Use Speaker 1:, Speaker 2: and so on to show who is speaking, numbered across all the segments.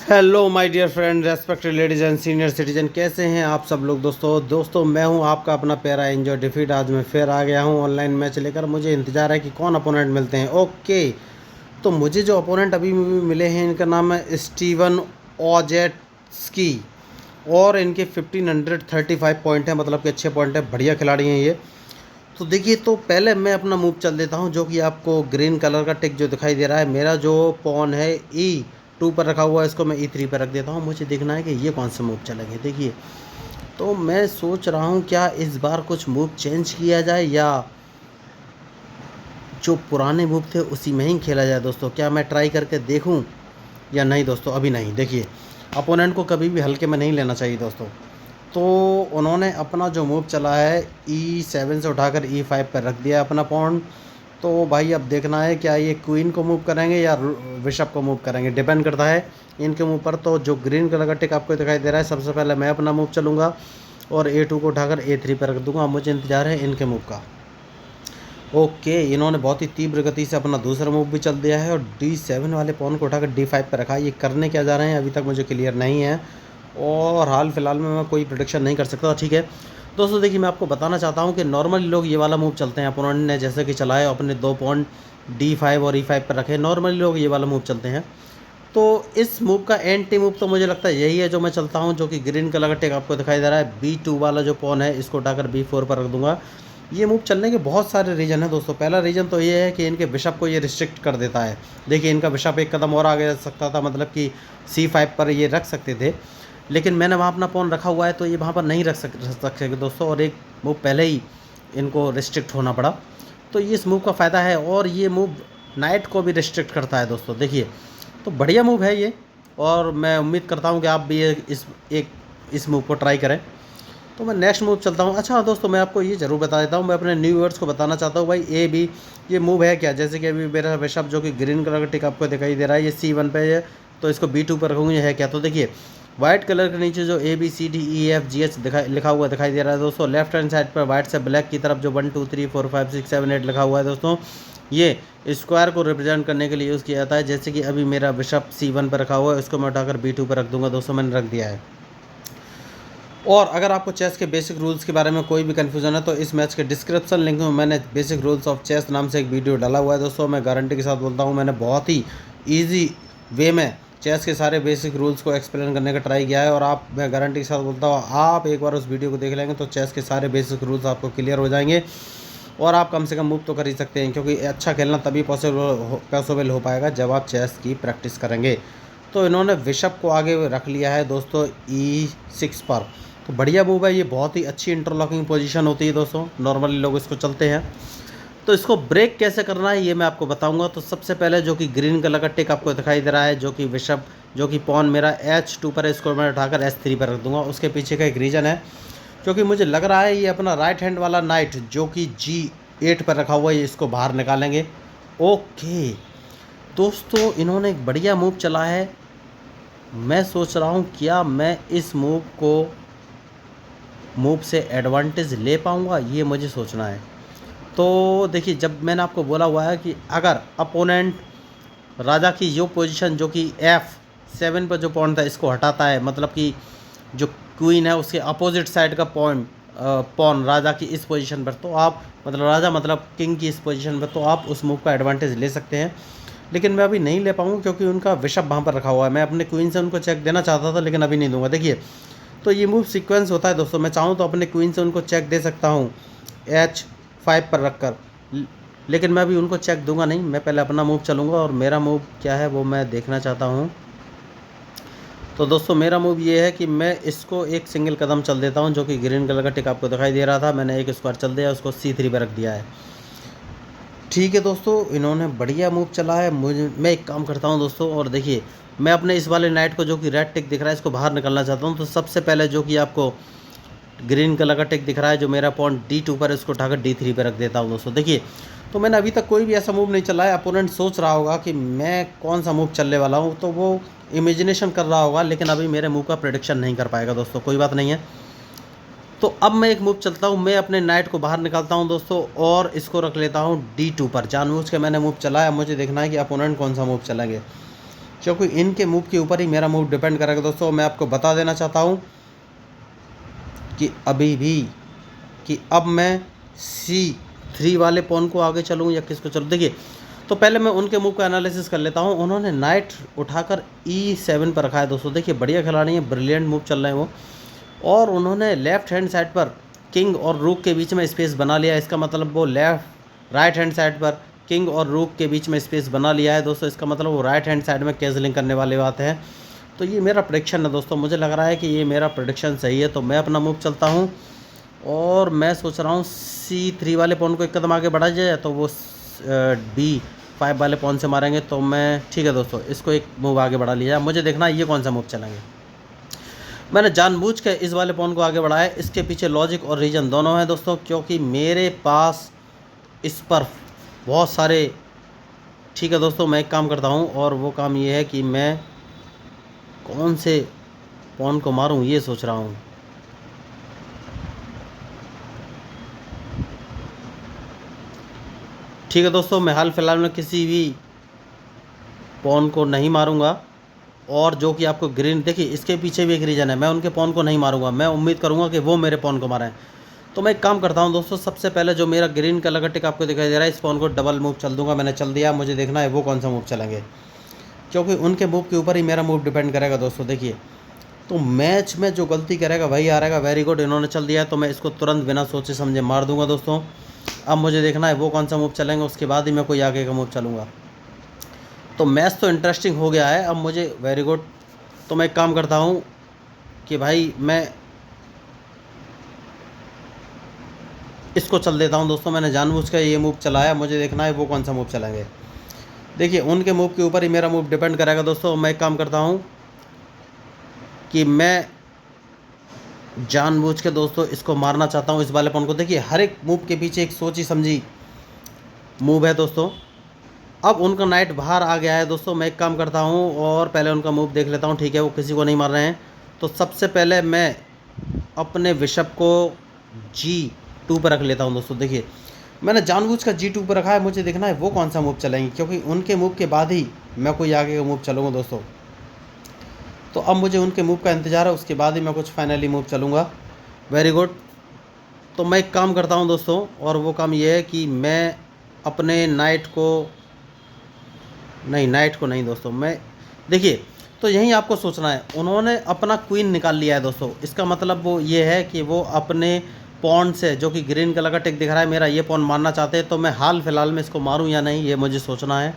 Speaker 1: Hello my dear friend, respected ladies and senior citizen, कैसे हैं आप सब लोग। दोस्तों मैं हूं आपका अपना प्यारा एंजॉय डिफीट। आज मैं फिर आ गया हूं ऑनलाइन मैच लेकर। मुझे इंतज़ार है कि कौन अपोनेंट मिलते हैं। ओके, तो मुझे जो अपोनेंट अभी मिले हैं इनका नाम है स्टीवन ओजेट्स्की और इनके 1535 पॉइंट हैं, मतलब कि अच्छे पॉइंट हैं, बढ़िया खिलाड़ी हैं ये। तो देखिए, तो पहले मैं अपना मूव चल देता हूँ, जो कि आपको ग्रीन कलर का टिक जो दिखाई दे रहा है। मेरा जो पॉन है E2 पर रखा हुआ है, इसको मैं E3 पर रख देता हूँ। मुझे देखना है कि ये कौन सा मूव चलेंगे। देखिए, तो मैं सोच रहा हूँ क्या इस बार कुछ मूव चेंज किया जाए या जो पुराने मूव थे उसी में ही खेला जाए। दोस्तों, क्या मैं ट्राई करके देखूँ या नहीं। दोस्तों अभी नहीं। देखिए, अपोनेंट को कभी भी हल्के में नहीं लेना चाहिए दोस्तों। तो उन्होंने अपना जो मूव चला है E7 से उठाकर E5 पर रख दिया अपना पॉन। तो भाई अब देखना है क्या ये क्वीन को मूव करेंगे या बिशप को मूव करेंगे, डिपेंड करता है इनके मूव पर। तो जो ग्रीन कलर का टिक आपको दिखाई दे रहा है, सबसे पहले मैं अपना मूव चलूँगा और A2 को उठाकर A3 पर रख दूँगा। मुझे इंतज़ार है इनके मूव का। ओके, इन्होंने बहुत ही तीव्र गति से अपना दूसरा मूव भी चल दिया है और D7 वाले पॉन को उठाकर D5 पर रखा है। ये करने क्या जा रहे हैं अभी तक मुझे क्लियर नहीं है और हाल फिलहाल में मैं कोई प्रेडिक्शन नहीं कर सकता। ठीक है दोस्तों, देखिए मैं आपको बताना चाहता हूँ कि नॉर्मली लोग ये वाला मूव चलते हैं। अपोनेंट ने जैसे कि चलाए, अपने दो पॉन D5 और E5 पर रखे, नॉर्मली लोग ये वाला मूव चलते हैं। तो इस मूव का एंटी मूव तो मुझे लगता है यही है जो मैं चलता हूँ, जो कि ग्रीन कलर का टिक आपको दिखाई दे रहा है। B2 वाला जो पॉन है इसको उठाकर B4 पर रख दूंगा। ये मूव चलने के बहुत सारे रीज़न है दोस्तों। पहला रीज़न तो ये है कि इनके बिशप को ये रिस्ट्रिक्ट कर देता है। देखिए, इनका बिशप एक कदम और आगे जा सकता था, मतलब कि C5 पर ये रख सकते थे, लेकिन मैंने वहाँ अपना पॉन रखा हुआ है तो ये वहाँ पर नहीं रख सकते दोस्तों। और एक मूव पहले ही इनको रिस्ट्रिक्ट होना पड़ा, तो ये इस मूव का फ़ायदा है। और ये मूव नाइट को भी रिस्ट्रिक्ट करता है दोस्तों। देखिए, तो बढ़िया मूव है ये और मैं उम्मीद करता हूँ कि आप भी इस मूव को ट्राई करें। तो मैं नेक्स्ट मूव चलता हूँ। अच्छा दोस्तों, मैं आपको ये ज़रूर बता देता हूँ, मैं अपने न्यू व्यूअर्स को बताना चाहता हूँ भाई, ये भी ये मूव है क्या। जैसे कि अभी मेरा बिशप जो कि ग्रीन कलर का टिक आपको दिखाई दे रहा है, ये C1 पे है, तो इसको B2 पर रखूँगी, है क्या। तो देखिए, वाइट कलर के नीचे जो ABCDEFGH लिखा हुआ दिखाई दे रहा है दोस्तों, लेफ्ट हैंड साइड पर वाइट से ब्लैक की तरफ जो 1 2 3 4 5 6 7 8 लिखा हुआ है दोस्तों, ये स्क्वायर को रिप्रेजेंट करने के लिए यूज़ किया जाता है। जैसे कि अभी मेरा बिशप C1 पर रखा हुआ है, उसको मैं उठाकर B2 पर रख दूंगा दोस्तों, मैंने रख दिया है। और अगर आपको चेस के बेसिक रूल्स के बारे में कोई भी कन्फ्यूज़न है तो इस मैच के डिस्क्रिप्शन लिंक में मैंने बेसिक रूल्स ऑफ चेस नाम से एक वीडियो डाला हुआ है दोस्तों। मैं गारंटी के साथ बोलता हूँ, मैंने बहुत ही ईजी वे में चेस के सारे बेसिक रूल्स को एक्सप्लेन करने का ट्राई किया है। और मैं गारंटी के साथ बोलता हूँ, आप एक बार उस वीडियो को देख लेंगे तो चेस के सारे बेसिक रूल्स आपको क्लियर हो जाएंगे और आप कम से कम मूव तो कर ही सकते हैं, क्योंकि अच्छा खेलना तभी पॉसिबल हो पाएगा जब आप चेस की प्रैक्टिस करेंगे। तो इन्होंने बिशप को आगे रख लिया है दोस्तों E6 पर। तो बढ़िया मूव है ये, बहुत ही अच्छी इंटरलॉकिंग पोजीशन होती है दोस्तों, नॉर्मली लोग इसको चलते हैं। तो इसको ब्रेक कैसे करना है ये मैं आपको बताऊंगा। तो सबसे पहले जो कि ग्रीन कलर का टिक आपको दिखाई दे रहा है, जो कि बिशप जो कि पॉन मेरा H2 पर है, इसको मैं उठाकर H3 पर रख दूंगा। उसके पीछे का एक रीज़न है, क्योंकि मुझे लग रहा है ये अपना राइट हैंड वाला नाइट जो कि G8 पर रखा हुआ है, ये इसको बाहर निकालेंगे। ओके दोस्तों, इन्होंने एक बढ़िया मूव चला है। मैं सोच रहा हूँ क्या मैं इस मूव से एडवांटेज ले पाऊँगा, ये मुझे सोचना है। तो देखिए, जब मैंने आपको बोला हुआ है कि अगर अपोनेंट राजा की जो पोजीशन जो कि F7 पर जो पॉइंट था इसको हटाता है, मतलब कि जो क्वीन है उसके अपोजिट साइड का पॉन राजा की इस पोजीशन पर, तो आप मतलब किंग की इस पोजीशन पर, तो आप उस मूव का एडवांटेज ले सकते हैं। लेकिन मैं अभी नहीं ले पाऊँगा क्योंकि उनका बिशप वहाँ पर रखा हुआ है। मैं अपने क्वीन से उनको चेक देना चाहता था, लेकिन अभी नहीं दूंगा। देखिए, तो ये मूव सीक्वेंस होता है दोस्तों। मैं चाहूँ तो अपने क्वीन से उनको चेक दे सकता हूँ H5 पर रखकर, लेकिन मैं अभी उनको चेक दूंगा नहीं। मैं पहले अपना मूव चलूँगा और मेरा मूव क्या है वो मैं देखना चाहता हूँ। तो दोस्तों, मेरा मूव ये है कि मैं इसको एक सिंगल कदम चल देता हूँ, जो कि ग्रीन कलर का टिक आपको दिखाई दे रहा था, मैंने एक स्क्वायर चल दिया, उसको C3 पर रख दिया है। ठीक है दोस्तों, इन्होंने बढ़िया मूव चला है। मैं एक काम करता हूँ दोस्तों, और देखिए मैं अपने इस वाले नाइट को जो कि रेड टिक दिख रहा है इसको बाहर निकलना चाहता हूँ। तो सबसे पहले जो कि आपको ग्रीन कलर का टिक दिख रहा है, जो मेरा पॉइंट D2 पर, इसको उठाकर D3 पर रख देता हूँ दोस्तों। देखिए, तो मैंने अभी तक कोई भी ऐसा मूव नहीं चला है। अपोनेंट सोच रहा होगा कि मैं कौन सा मूव चलने वाला हूँ, तो वो इमेजिनेशन कर रहा होगा, लेकिन अभी मेरे मूव का प्रेडिक्शन नहीं कर पाएगा दोस्तों। कोई बात नहीं है। तो अब मैं एक मूव चलता हूँ, मैं अपने नाइट को बाहर निकालता हूँ दोस्तों और इसको रख लेता हूँ D2 पर। जानबूझ के मैंने मूव चलाया, मुझे देखना है कि अपोनेंट कौन सा मूव चलेंगे। क्योंकि इनके मूव के ऊपर ही मेरा मूव डिपेंड करेगा दोस्तों। मैं आपको बता देना चाहता हूँ कि अभी भी कि अब मैं C3 वाले पॉन को आगे चलूँ या किसको चलूँ। देखिए, तो पहले मैं उनके मूव का एनालिसिस कर लेता हूँ। उन्होंने नाइट उठाकर E7 पर रखा है दोस्तों। देखिए, बढ़िया खिलाड़ी हैं, ब्रिलियंट मूव चल रहे हैं वो। और उन्होंने लेफ्ट हैंड साइड पर किंग और रूक के बीच में स्पेस बना लिया। इसका मतलब वो राइट हैंड साइड पर किंग और रूक के बीच में स्पेस बना लिया है दोस्तों। इसका मतलब वो राइट हैंड साइड में कैजलिंग करने वाली बात है। तो ये मेरा प्रेडिक्शन है दोस्तों। मुझे लग रहा है कि ये मेरा प्रेडिक्शन सही है। तो मैं अपना मूव चलता हूँ और मैं सोच रहा हूँ C3 वाले पॉन को एक कदम आगे बढ़ा जाए तो वो D5 वाले पॉन से मारेंगे। तो मैं ठीक है दोस्तों, इसको एक मूव आगे बढ़ा लिया। मुझे देखना है ये कौन सा मूव चलेंगे। मैंने जानबूझ के इस वाले पॉन को आगे बढ़ाया। इसके पीछे लॉजिक और रीजन दोनों हैं दोस्तों, क्योंकि मेरे पास इस पर बहुत सारे। ठीक है दोस्तों, मैं एक काम करता हूँ और वो काम ये है कि मैं कौन से पॉन को मारूं ये सोच रहा हूँ। ठीक है दोस्तों, मैं हाल फिलहाल में किसी भी पॉन को नहीं मारूंगा। और जो कि आपको ग्रीन, देखिए इसके पीछे भी एक रीज़न है। मैं उनके पॉन को नहीं मारूंगा, मैं उम्मीद करूंगा कि वो मेरे पॉन को मारें। तो मैं एक काम करता हूं दोस्तों, सबसे पहले जो मेरा ग्रीन कलर का टिक आपको दिखाई दे रहा है, इस पॉन को डबल मूव चल दूंगा। मैंने चल दिया। मुझे देखना है वो कौन सा मूव चलेंगे, क्योंकि उनके मूव के ऊपर ही मेरा मूव डिपेंड करेगा दोस्तों। देखिए, तो मैच में जो गलती करेगा वही आ रहेगा। वेरी गुड, इन्होंने चल दिया है तो मैं इसको तुरंत बिना सोचे समझे मार दूंगा दोस्तों। अब मुझे देखना है वो कौन सा मूव चलेंगे, उसके बाद ही मैं कोई आगे का मूव चलूँगा। तो मैच तो इंटरेस्टिंग हो गया है अब मुझे। Very good. तो मैं एक काम करता हूँ कि भाई मैं इसको चल देता हूँ दोस्तों। मैंने जानबूझ कर ये मूव चलाया। मुझे देखना है वो कौन सा मूव चलाएंगे। देखिए, उनके मूव के ऊपर ही मेरा मूव डिपेंड करेगा दोस्तों। मैं एक काम करता हूँ कि मैं जानबूझ के दोस्तों इसको मारना चाहता हूँ, इस वाले पॉन को। देखिए, हर एक मूव के पीछे एक सोची समझी मूव है दोस्तों। अब उनका नाइट बाहर आ गया है दोस्तों। मैं एक काम करता हूँ और पहले उनका मूव देख लेता हूँ। ठीक है, वो किसी को नहीं मार रहे हैं। तो सबसे पहले मैं अपने बिशप को G2 पर रख लेता हूँ दोस्तों। देखिए, मैंने जानबूझ कर G2 पर रखा है। मुझे देखना है वो कौन सा मूव चलेंगे, क्योंकि उनके मूव के बाद ही मैं कोई आगे का मूव चलूँगा दोस्तों। तो अब मुझे उनके मूव का इंतज़ार है, उसके बाद ही मैं कुछ फाइनली मूव चलूँगा। Very good. तो मैं एक काम करता हूँ दोस्तों, और वो काम ये है कि मैं अपने नाइट को नहीं दोस्तों। मैं देखिए, तो यहीं आपको सोचना है। उन्होंने अपना क्वीन निकाल लिया है दोस्तों। इसका मतलब वो ये है कि वो अपने पॉन से, जो कि ग्रीन कलर का टिक दिख रहा है मेरा, ये पॉन मारना चाहते हैं। तो मैं हाल फिलहाल में इसको मारूं या नहीं, ये मुझे सोचना है।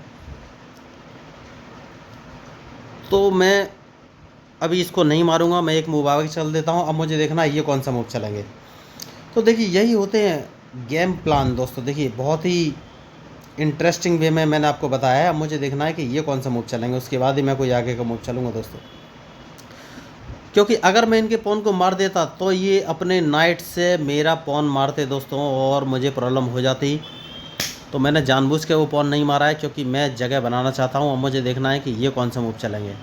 Speaker 1: तो मैं अभी इसको नहीं मारूंगा, मैं एक मूव आगे चल देता हूं। अब मुझे देखना है ये कौन सा मूव चलेंगे। तो देखिए, यही होते हैं गेम प्लान दोस्तों। देखिए, बहुत ही इंटरेस्टिंग वे में मैंने आपको बताया है। अब मुझे देखना है कि ये कौन सा मूव चलेंगे, उसके बाद ही मैं कोई आगे का मूव चलूँगा दोस्तों। क्योंकि अगर मैं इनके पॉन को मार देता तो ये अपने नाइट से मेरा पॉन मारते दोस्तों, और मुझे प्रॉब्लम हो जाती। तो मैंने जानबूझ के वो पॉन नहीं मारा है, क्योंकि मैं जगह बनाना चाहता हूँ। अब मुझे देखना है कि ये कौन सा मूव चलेंगे।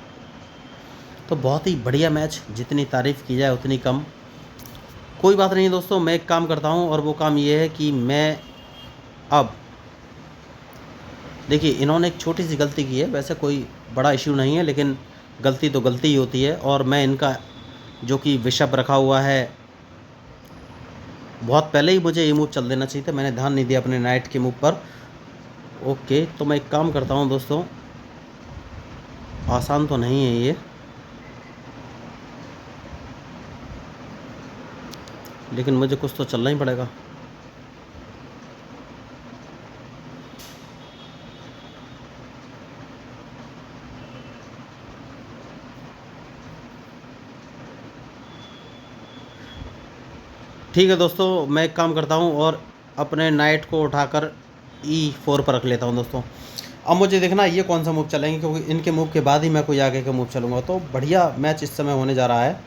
Speaker 1: तो बहुत ही बढ़िया मैच, जितनी तारीफ़ की जाए उतनी कम। कोई बात नहीं दोस्तों, मैं एक काम करता हूँ, और वो काम ये है कि मैं अब, देखिए, इन्होंने एक छोटी सी गलती की है। वैसे कोई बड़ा इश्यू नहीं है, लेकिन गलती तो गलती ही होती है। और मैं इनका जो कि बिशप रखा हुआ है, बहुत पहले ही मुझे ये मूव चल देना चाहिए था। मैंने ध्यान नहीं दिया अपने नाइट के मूव पर। ओके, तो मैं एक काम करता हूँ दोस्तों, आसान तो नहीं है ये, लेकिन मुझे कुछ तो चलना ही पड़ेगा। ठीक है दोस्तों, मैं एक काम करता हूँ और अपने नाइट को उठाकर E4 पर रख लेता हूँ दोस्तों। अब मुझे देखना है ये कौन सा मूव चलेंगे, क्योंकि इनके मूव के बाद ही मैं कोई आगे का मूव चलूँगा। तो बढ़िया मैच इस समय होने जा रहा है।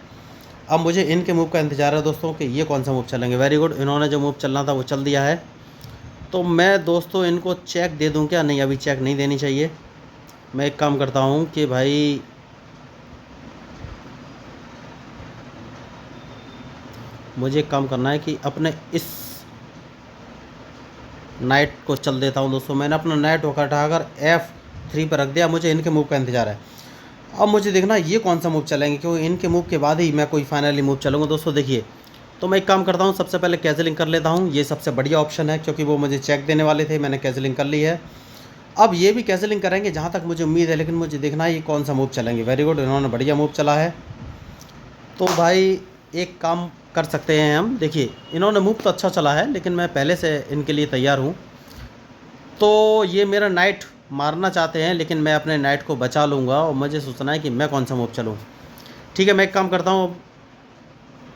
Speaker 1: अब मुझे इनके मूव का इंतज़ार है दोस्तों कि ये कौन सा मूव चलेंगे। वेरी गुड, इन्होंने जो मूव चलना था वो चल दिया है। तो मैं दोस्तों इनको चेक दे दूं क्या? नहीं, अभी चेक नहीं देनी चाहिए। मैं एक काम करता हूं कि भाई मुझे एक काम करना है कि अपने इस नाइट को चल देता हूं दोस्तों। मैंने अपना नाइट उठाकर F3 पर रख दिया। मुझे इनके मूव का इंतज़ार है। अब मुझे देखना ये कौन सा मूव चलेंगे, क्योंकि इनके मूव के बाद ही मैं कोई फाइनली मूव चलूँगा दोस्तों। देखिए, तो मैं एक काम करता हूँ, सबसे पहले कैंसलिंग कर लेता हूँ। ये सबसे बढ़िया ऑप्शन है, क्योंकि वो मुझे चेक देने वाले थे, मैंने कैंसलिंग कर ली है। अब ये भी कैंसलिंग करेंगे जहाँ तक मुझे उम्मीद है, लेकिन मुझे देखना है ये कौन सा मूव चलेंगे। वेरी गुड, इन्होंने बढ़िया मूव चला है। तो भाई एक काम कर सकते हैं हम। देखिए, इन्होंने मूव तो अच्छा चला है, लेकिन मैं पहले से इनके लिए तैयार हूँ। तो ये मेरा नाइट मारना चाहते हैं, लेकिन मैं अपने नाइट को बचा लूँगा, और मुझे सोचना है कि मैं कौन सा मूव चलूँ। ठीक है, मैं एक काम करता हूँ।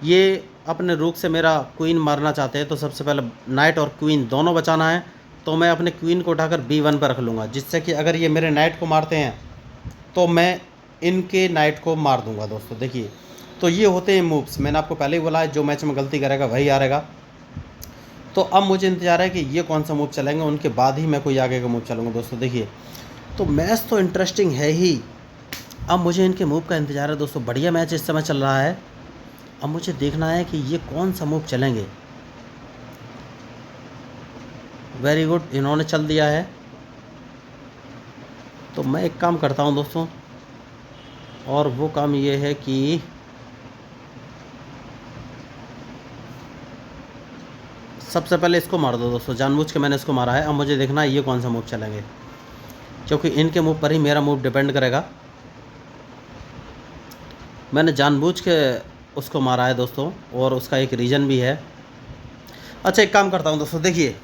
Speaker 1: ये अपने रूक से मेरा क्वीन मारना चाहते हैं, तो सबसे पहले नाइट और क्वीन दोनों बचाना है। तो मैं अपने क्वीन को उठाकर B1 पर रख लूँगा, जिससे कि अगर ये मेरे नाइट को मारते हैं तो मैं इनके नाइट को मार दूँगा दोस्तों। देखिए, तो ये होते हैं मूव्स। मैंने आपको पहले ही बोला है, जो मैच में गलती करेगा वही हारेगा। तो अब मुझे इंतज़ार है कि ये कौन सा मूव चलेंगे, उनके बाद ही मैं कोई आगे का मूव चलूँगा दोस्तों। देखिए, तो मैच तो इंटरेस्टिंग है ही। अब मुझे इनके मूव का इंतज़ार है दोस्तों। बढ़िया मैच इस समय चल रहा है। अब मुझे देखना है कि ये कौन सा मूव चलेंगे। वेरी गुड, इन्होंने चल दिया है। तो मैं एक काम करता हूँ दोस्तों, और वो काम ये है कि सबसे पहले इसको मार दो दोस्तों। जानबूझ के मैंने इसको मारा है। अब मुझे देखना है ये कौन सा मूव चलेंगे, क्योंकि इनके मूव पर ही मेरा मूव डिपेंड करेगा। मैंने जानबूझ के उसको मारा है दोस्तों, और उसका एक रीज़न भी है। अच्छा, एक काम करता हूँ दोस्तों। देखिए,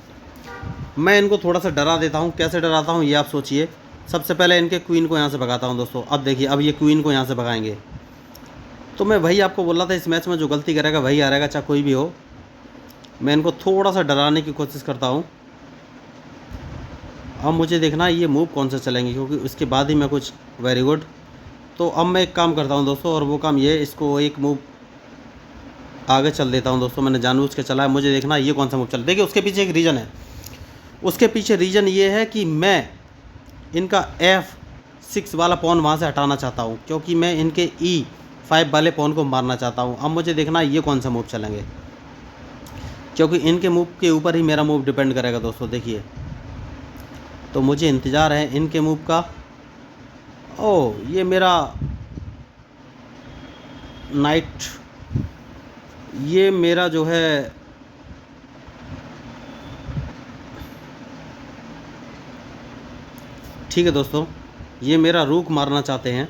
Speaker 1: मैं इनको थोड़ा सा डरा देता हूँ। कैसे डराता हूँ ये आप सोचिए। सबसे पहले इनके क्वीन को यहाँ से भगाता हूँ दोस्तों। अब देखिए, अब ये क्वीन को यहाँ से भगाएंगे। तो मैं वही आपको बोल रहा था, इस मैच में जो गलती करेगा वही हारेगा, चाहे कोई भी हो। मैं इनको थोड़ा सा डराने की कोशिश करता हूँ। अब मुझे देखना है ये मूव कौन सा चलेंगे, क्योंकि उसके बाद ही मैं कुछ। Very good. तो अब मैं एक काम करता हूँ दोस्तों, और वो काम ये, इसको एक मूव आगे चल देता हूँ दोस्तों। मैंने जानबूझ के चला है। मुझे देखना है ये कौन सा मूव चल। देखिए, उसके पीछे एक रीज़न है। उसके पीछे रीज़न ये है कि मैं इनका F6 वाला पॉन वहाँ से हटाना चाहता हूँ, क्योंकि मैं इनके E5 वाले पॉन को मारना चाहता हूँ। अब मुझे देखना है ये कौन सा मूव चलेंगे, क्योंकि इनके मूव के ऊपर ही मेरा मूव डिपेंड करेगा दोस्तों। देखिए, तो मुझे इंतज़ार है इनके मूव का। ओह, ये मेरा नाइट, ये मेरा जो है ठीक है दोस्तों, ये मेरा रूक मारना चाहते हैं।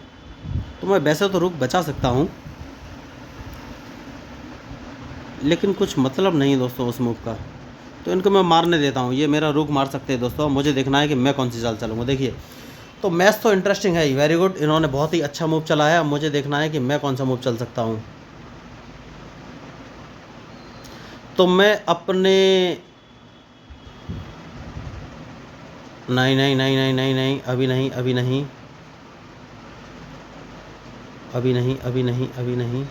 Speaker 1: तो मैं वैसे तो रूक बचा सकता हूँ, लेकिन कुछ मतलब नहीं दोस्तों उस मूव का। तो इनको मैं मारने देता हूँ। ये मेरा रूक मार सकते हैं दोस्तों। मुझे देखना है कि मैं कौन सी चाल चलूँगा। देखिए, तो मैच तो इंटरेस्टिंग है ही। वेरी गुड, इन्होंने बहुत ही अच्छा मूव चला है। अब मुझे देखना है कि मैं कौन सा मूव चल सकता हूँ। तो मैं अपने नहीं नहीं नहीं नहीं नहीं नहीं, अभी नहीं, अभी नहीं, अभी नहीं, अभी नहीं, अभी नहीं।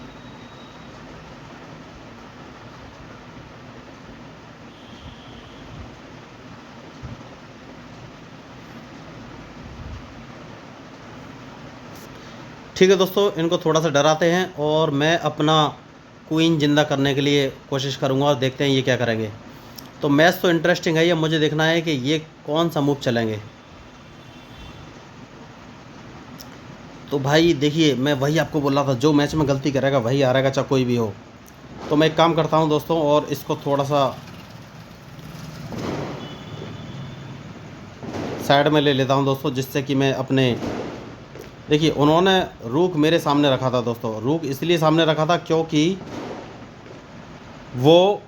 Speaker 1: ठीक है दोस्तों, इनको थोड़ा सा डराते हैं, और मैं अपना क्वीन जिंदा करने के लिए कोशिश करूँगा, और देखते हैं ये क्या करेंगे। तो मैच तो इंटरेस्टिंग है। ये मुझे देखना है कि ये कौन सा मूव चलेंगे। तो भाई देखिए, मैं वही आपको बोल रहा था, जो मैच में गलती करेगा वही हारेगा, चाहे कोई भी हो। तो मैं एक काम करता हूँ दोस्तों, और इसको थोड़ा सा साइड में ले लेता हूँ दोस्तों, जिससे कि मैं अपने। देखिए, उन्होंने रूक मेरे सामने रखा था दोस्तों। रूक इसलिए सामने रखा था क्योंकि वो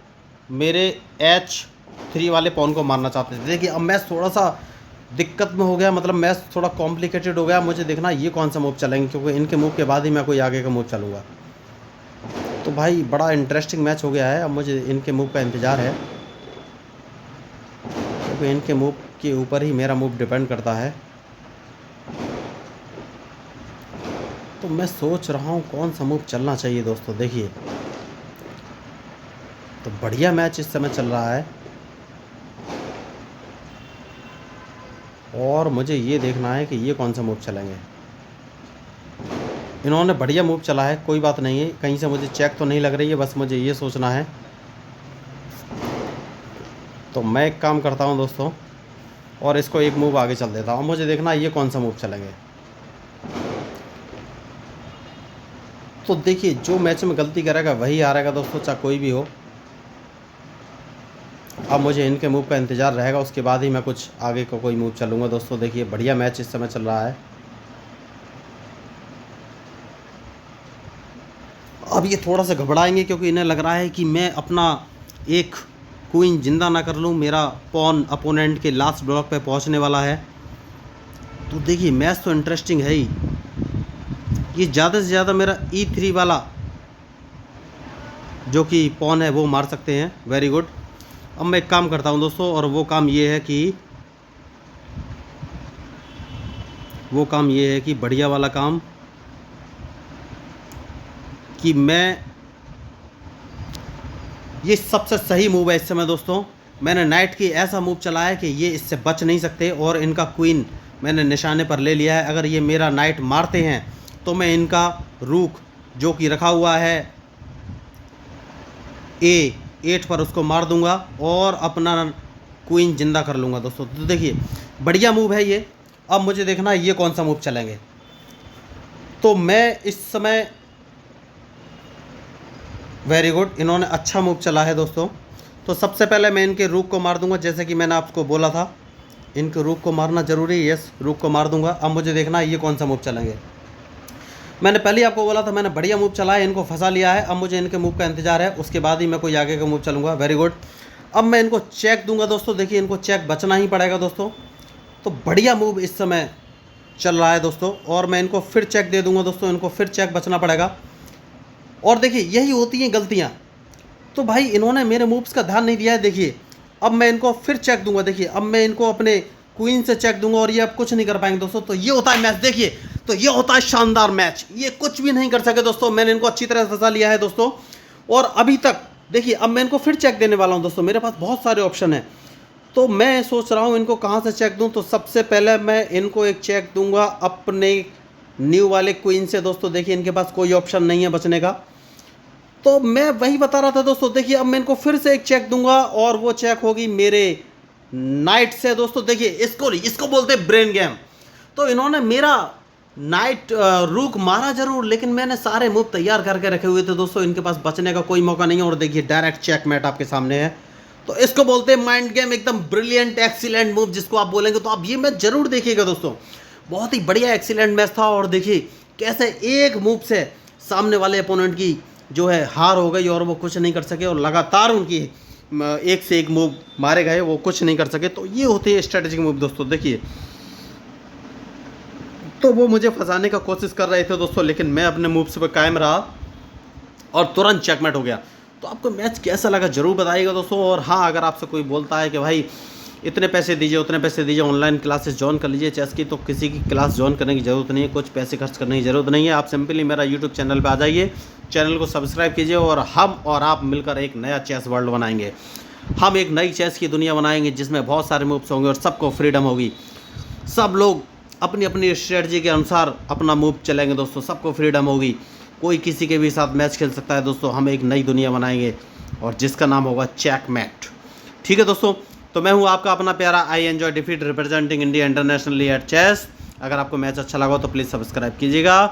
Speaker 1: मेरे H3 वाले पॉन को मारना चाहते थे। देखिए, अब मैच थोड़ा सा दिक्कत में हो गया, मतलब मैच थोड़ा कॉम्प्लिकेटेड हो गया। मुझे देखना ये कौन सा मूव चलेंगे, क्योंकि इनके मूव के बाद ही मैं कोई आगे का मूव चलूँगा। तो भाई बड़ा इंटरेस्टिंग मैच हो गया है। अब मुझे इनके मूव का इंतज़ार है, क्योंकि इनके मूव के ऊपर ही मेरा मूव डिपेंड करता है। तो मैं सोच रहा हूँ कौन सा मूव चलना चाहिए दोस्तों। देखिए, तो बढ़िया मैच इस समय चल रहा है, और मुझे ये देखना है कि ये कौन सा मूव चलेंगे। इन्होंने बढ़िया मूव चला है, कोई बात नहीं है। कहीं से मुझे चेक तो नहीं लग रही है, बस मुझे ये सोचना है। तो मैं एक काम करता हूँ दोस्तों, और इसको एक मूव आगे चल देता हूँ। मुझे देखना है ये कौन सा मूव चलेंगे। तो देखिए जो मैच में गलती करेगा वही हारेगा दोस्तों, चाहे कोई भी हो। अब मुझे इनके मूव का इंतज़ार रहेगा, उसके बाद ही मैं कुछ आगे का कोई मूव चलूँगा दोस्तों। देखिए बढ़िया मैच इस समय चल रहा है। अब ये थोड़ा सा घबराएंगे क्योंकि इन्हें लग रहा है कि मैं अपना एक क्वीन जिंदा ना कर लूँ, मेरा पॉन अपोनेंट के लास्ट ब्लॉक पे पहुंचने वाला है। तो देखिए मैच तो इंटरेस्टिंग है ही। ये ज़्यादा से ज़्यादा मेरा E3 वाला जो कि पॉन है वो मार सकते हैं। Very good. अब मैं एक काम करता हूं दोस्तों, और वो काम ये है कि बढ़िया वाला काम कि मैं, ये सबसे सही मूव है इस समय दोस्तों। मैंने नाइट की ऐसा मूव चला है कि ये इससे बच नहीं सकते, और इनका क्वीन मैंने निशाने पर ले लिया है। अगर ये मेरा नाइट मारते हैं तो मैं इनका रूक जो कि रखा हुआ है A8 पर उसको मार दूंगा और अपना क्वीन जिंदा कर लूँगा दोस्तों। तो देखिए बढ़िया मूव है ये। अब मुझे देखना है ये कौन सा मूव चलेंगे। तो मैं इस समय, वेरी गुड, इन्होंने अच्छा मूव चला है दोस्तों। तो सबसे पहले मैं इनके रूक को मार दूंगा, जैसे कि मैंने आपको बोला था इनके रूक को मारना जरूरी है। यस, रूक को मार दूंगा। अब मुझे देखना है ये कौन सा मूव चलेंगे। मैंने पहले ही आपको बोला था मैंने बढ़िया मूव चला है, इनको फंसा लिया है। अब मुझे इनके मूव का इंतजार है, उसके बाद ही मैं कोई आगे का मूव चलूँगा। Very good. अब मैं इनको चेक दूंगा दोस्तों। देखिए इनको चेक बचना ही पड़ेगा दोस्तों। तो बढ़िया मूव इस समय चल रहा है दोस्तों, और मैं इनको फिर चेक दे दूंगा दोस्तों। इनको फिर चेक बचना पड़ेगा। और देखिए यही होती हैं गलतियाँ। तो भाई इन्होंने मेरे मूव्स का ध्यान नहीं दिया है। देखिए अब मैं इनको फिर चेक दूंगा। देखिए अब मैं इनको अपने क्वीन से चेक दूंगा और ये अब कुछ नहीं कर पाएंगे दोस्तों। तो ये होता है मैच। देखिए तो ये होता है शानदार मैच। ये कुछ भी नहीं कर सके दोस्तों। मैंने इनको अच्छी तरह फंसा लिया है दोस्तों। और अभी तक देखिए अब मैं इनको फिर चेक देने वाला हूँ दोस्तों। मेरे पास बहुत सारे ऑप्शन हैं, तो मैं सोच रहा हूँ इनको कहाँ से चेक दूँ। तो सबसे पहले मैं इनको एक चेक दूंगा अपने न्यू वाले क्वीन से दोस्तों। देखिए इनके पास कोई ऑप्शन नहीं है बचने का। तो मैं वही बता रहा था दोस्तों। देखिए अब मैं इनको फिर से एक चेक दूंगा, और वो चेक होगी मेरे नाइट से दोस्तों। देखिए इसको बोलते हैं ब्रेन गेम। तो इन्होंने मेरा नाइट रूक मारा जरूर, लेकिन मैंने सारे मूव तैयार करके रखे हुए थे दोस्तों। इनके पास बचने का कोई मौका नहीं है। और देखिए डायरेक्ट चेकमेट आपके सामने है। तो इसको बोलते हैं माइंड गेम। एकदम ब्रिलियंट एक्सीलेंट मूव जिसको आप बोलेंगे। तो आप ये मैच जरूर देखिएगा दोस्तों। बहुत ही बढ़िया एक्सीलेंट मैच था। और देखिए कैसे एक मूव से सामने वाले अपोनेंट की जो है हार हो गई, और वो कुछ नहीं कर सके, और लगातार उनकी एक से एक मूव मारे गए, वो कुछ नहीं कर सके। तो ये होती है स्ट्रेटेजिक मूव दोस्तों। देखिए तो वो मुझे फंसाने का कोशिश कर रहे थे दोस्तों, लेकिन मैं अपने मूव से कायम रहा और तुरंत चेकमेट हो गया। तो आपको मैच कैसा लगा जरूर बताइएगा दोस्तों। और हाँ, अगर आपसे कोई बोलता है कि भाई इतने पैसे दीजिए उतने पैसे दीजिए, ऑनलाइन क्लासेस ज्वाइन कर लीजिए चेस की, तो किसी की क्लास ज्वाइन करने की ज़रूरत नहीं है, कुछ पैसे खर्च करने की ज़रूरत नहीं है। आप सिंपली मेरा यूट्यूब चैनल पे आ जाइए, चैनल को सब्सक्राइब कीजिए, और हम और आप मिलकर एक नया चेस वर्ल्ड बनाएंगे। हम एक नई चेस की दुनिया बनाएंगे जिसमें बहुत सारे मूव्स होंगे और सबको फ्रीडम होगी। सब लोग अपनी अपनी स्ट्रेटजी के अनुसार अपना मूव चलेंगे दोस्तों। सबको फ्रीडम होगी, कोई किसी के भी साथ मैच खेल सकता है दोस्तों। हम एक नई दुनिया बनाएंगे और जिसका नाम होगा चेकमेट। ठीक है दोस्तों। तो मैं हूं आपका अपना प्यारा I enjoy defeat representing India internationally at chess. अगर आपको मैच अच्छा लगा तो प्लीज़ सब्सक्राइब कीजिएगा,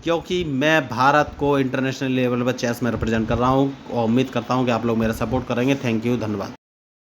Speaker 1: क्योंकि मैं भारत को इंटरनेशनल लेवल पर चेस में रिप्रेजेंट कर रहा हूं, और उम्मीद करता हूं कि आप लोग मेरा सपोर्ट करेंगे। थैंक यू, धन्यवाद।